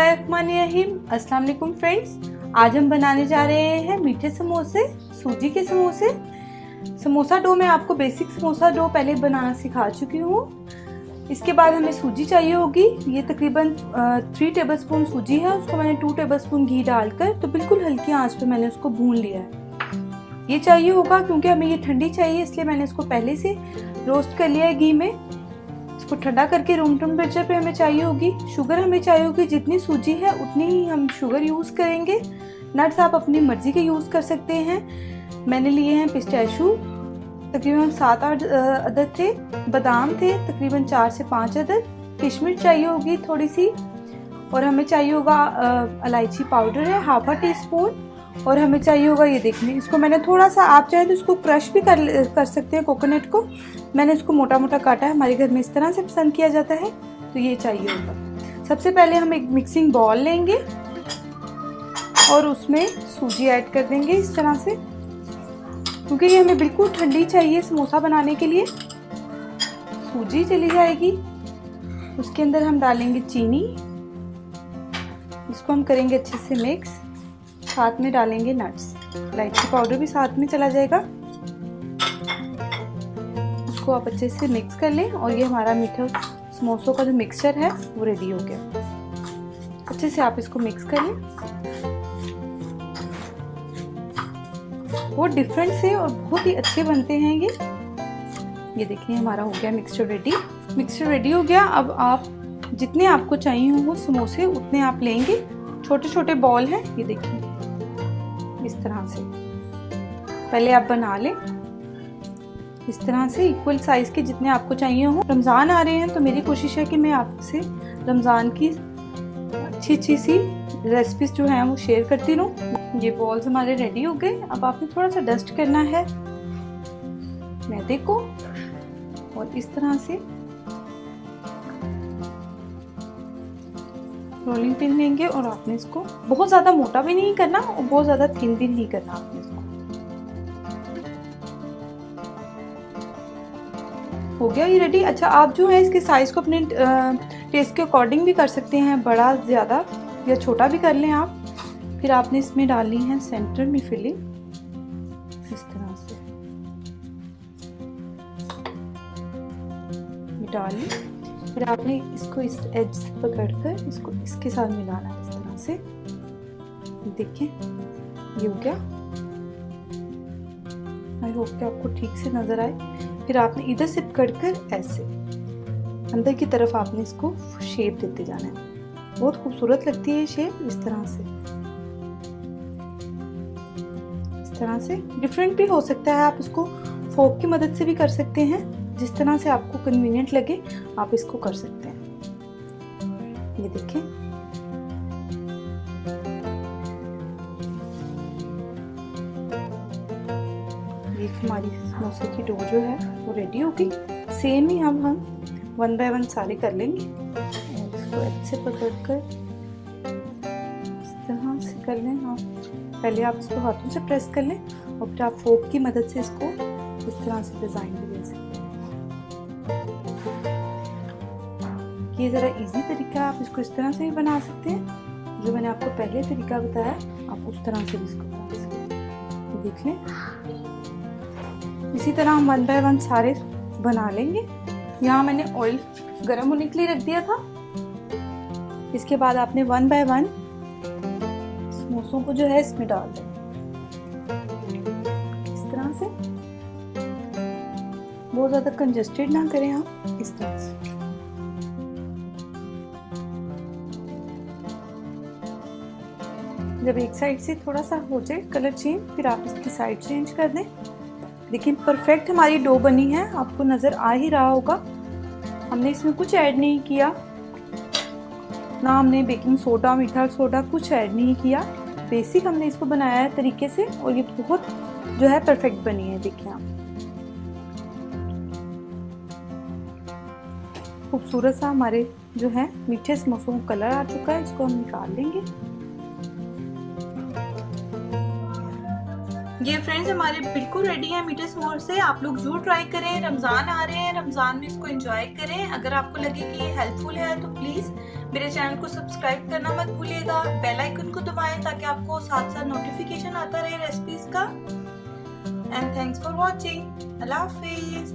बिस्मिल्लाहिर्रहमानिर्रहीम। अस्सलाम वालेकुम फ्रेंड्स, आज हम बनाने जा रहे हैं मीठे समोसे, सूजी के समोसे। समोसा डो मैं आपको बेसिक समोसा डो पहले बनाना सिखा चुकी हूँ। इसके बाद हमें सूजी चाहिए होगी। ये तकरीबन 3 टेबलस्पून सूजी है, उसको मैंने 2 टेबलस्पून घी डालकर तो बिल्कुल हल्की आंच पे मैंने उसको भून लिया है। ये चाहिए होगा क्योंकि हमें ये ठंडी चाहिए, इसलिए मैंने इसको पहले से रोस्ट कर लिया है घी में। इसको ठंडा करके रूम टेम्परेचर पे हमें चाहिए होगी। शुगर हमें चाहिए होगी, जितनी सूजी है उतनी ही हम शुगर यूज़ करेंगे। नट्स आप अपनी मर्ज़ी के यूज़ कर सकते हैं। मैंने लिए हैं पिस्ताशियो, तकरीबन 7-8 अदद थे। बादाम थे तकरीबन 4 से 5 अदद। किशमिश चाहिए होगी थोड़ी सी, और हमें चाहिए होगा इलायची पाउडर है ½ टीस्पून। और हमें चाहिए होगा, ये देखिए इसको मैंने थोड़ा सा, आप चाहे तो इसको क्रश भी कर सकते हैं कोकोनट को। मैंने इसको मोटा मोटा काटा है, हमारे घर में इस तरह से पसंद किया जाता है, तो ये चाहिए होगा। सबसे पहले हम एक मिक्सिंग बॉल लेंगे और उसमें सूजी ऐड कर देंगे इस तरह से, क्योंकि ये हमें बिल्कुल ठंडी चाहिए समोसा बनाने के लिए। सूजी चली जाएगी, उसके अंदर हम डालेंगे चीनी, इसको हम करेंगे अच्छे से मिक्स। साथ में डालेंगे नट्स, इलायची पाउडर भी साथ में चला जाएगा। इसको आप अच्छे से मिक्स कर लें और ये हमारा मीठा समोसों का जो मिक्सचर है वो रेडी हो गया। अच्छे से आप इसको मिक्स कर लें। बहुत डिफरेंट से और बहुत ही अच्छे बनते हैं ये देखिए हमारा हो गया मिक्सचर रेडी। मिक्सचर रेडी हो गया। अब आप जितने आपको चाहिए हो वो समोसे उतने आप लेंगे। छोटे छोटे बॉल हैं, ये देखिए इस तरह से पहले आप बना लें। इस तरह से इक्वल साइज के जितने आपको चाहिए हो। रमज़ान आ रहे हैं तो मेरी कोशिश है कि मैं आपसे रमज़ान की अच्छी सी रेसिपीज जो हैं वो शेयर करती रहूँ। ये बॉल्स हमारे रेडी हो गए। अब आपने थोड़ा सा डस्ट करना है मैदे को और इस तरह से रोलिंग पिन लेंगे और आपने इसको बहुत ज़्यादा मोटा भी नहीं करना और बहुत ज़्यादा थिन भी नहीं करना आपने इसको। हो गया ये रेडी। अच्छा, आप जो है इसके साइज़ को अपने टेस्ट के अकॉर्डिंग भी कर सकते हैं, बड़ा ज़्यादा या छोटा भी कर लें आप। फिर आपने इसमें डालनी है सेंटर में फिलिंग इस तरह से डाली। फिर आपने इसको इस एज से पकड़कर इसको इसके साथ मिलाना है इस तरह से। देखिए ये हो गया। आई होप कि आपको ठीक से नजर आए। फिर आपने इधर से पकड़कर ऐसे अंदर की तरफ आपने इसको शेप देते जाना है। बहुत खूबसूरत लगती है ये शेप इस तरह से। इस तरह से डिफरेंट भी हो सकता है, आप इसको फोक की मदद से भी कर सकते हैं। जिस तरह से आपको कन्वीनियंट लगे आप इसको कर सकते हैं। ये देखिए ये हमारी समोसे की डो जो है वो रेडी होगी। सेम ही हम 1 बाय 1 सारे कर लेंगे। और इसको अच्छे पकड़कर इस तरह से कर लें। आप पहले आप इसको हाथों से प्रेस कर लें और फिर आप फोक की मदद से इसको इस तरह से डिजाइन भी दे सकते हैं। ये ज़रा इजी तरीका, आप इसको इस तरह से भी बना सकते हैं। जो मैंने आपको पहले तरीका बताया आप उस तरह से भी इसको बना सकते हैं। देख लें, इसी तरह हम 1 बाय 1 सारे बना लेंगे। यहाँ मैंने ऑयल गर्म होने के लिए रख दिया था। इसके बाद आपने 1 बाय 1 समोसों को जो है इसमें डाल दें इस तरह से। बहुत ज़्यादा कंजस्टेड ना करें आप, इस तरह से। जब एक साइड से थोड़ा सा हो जाए कलर चेंज, फिर आप इसकी साइड चेंज कर दें। देखिए परफेक्ट हमारी डो बनी है, आपको नज़र आ ही रहा होगा। हमने इसमें कुछ ऐड नहीं किया, ना हमने बेकिंग सोडा, मीठा सोडा कुछ ऐड नहीं किया। बेसिक हमने इसको बनाया है तरीके से और ये बहुत जो है परफेक्ट बनी है। देखिए आप खूबसूरत सा हमारे जो है मीठे समोसों का कलर आ चुका है। इसको हम निकाल लेंगे। ये फ्रेंड्स हमारे बिल्कुल रेडी है मीठे समोसे। आप लोग जरूर ट्राई करें। रमज़ान आ रहे हैं, रमज़ान में इसको एंजॉय करें। अगर आपको लगे कि ये हेल्पफुल है तो प्लीज़ मेरे चैनल को सब्सक्राइब करना मत भूलिएगा। बेल आइकन को दबाएं ताकि आपको साथ साथ नोटिफिकेशन आता रहे रेसिपीज का। And thanks for watching. अल्लाह हाफिज़।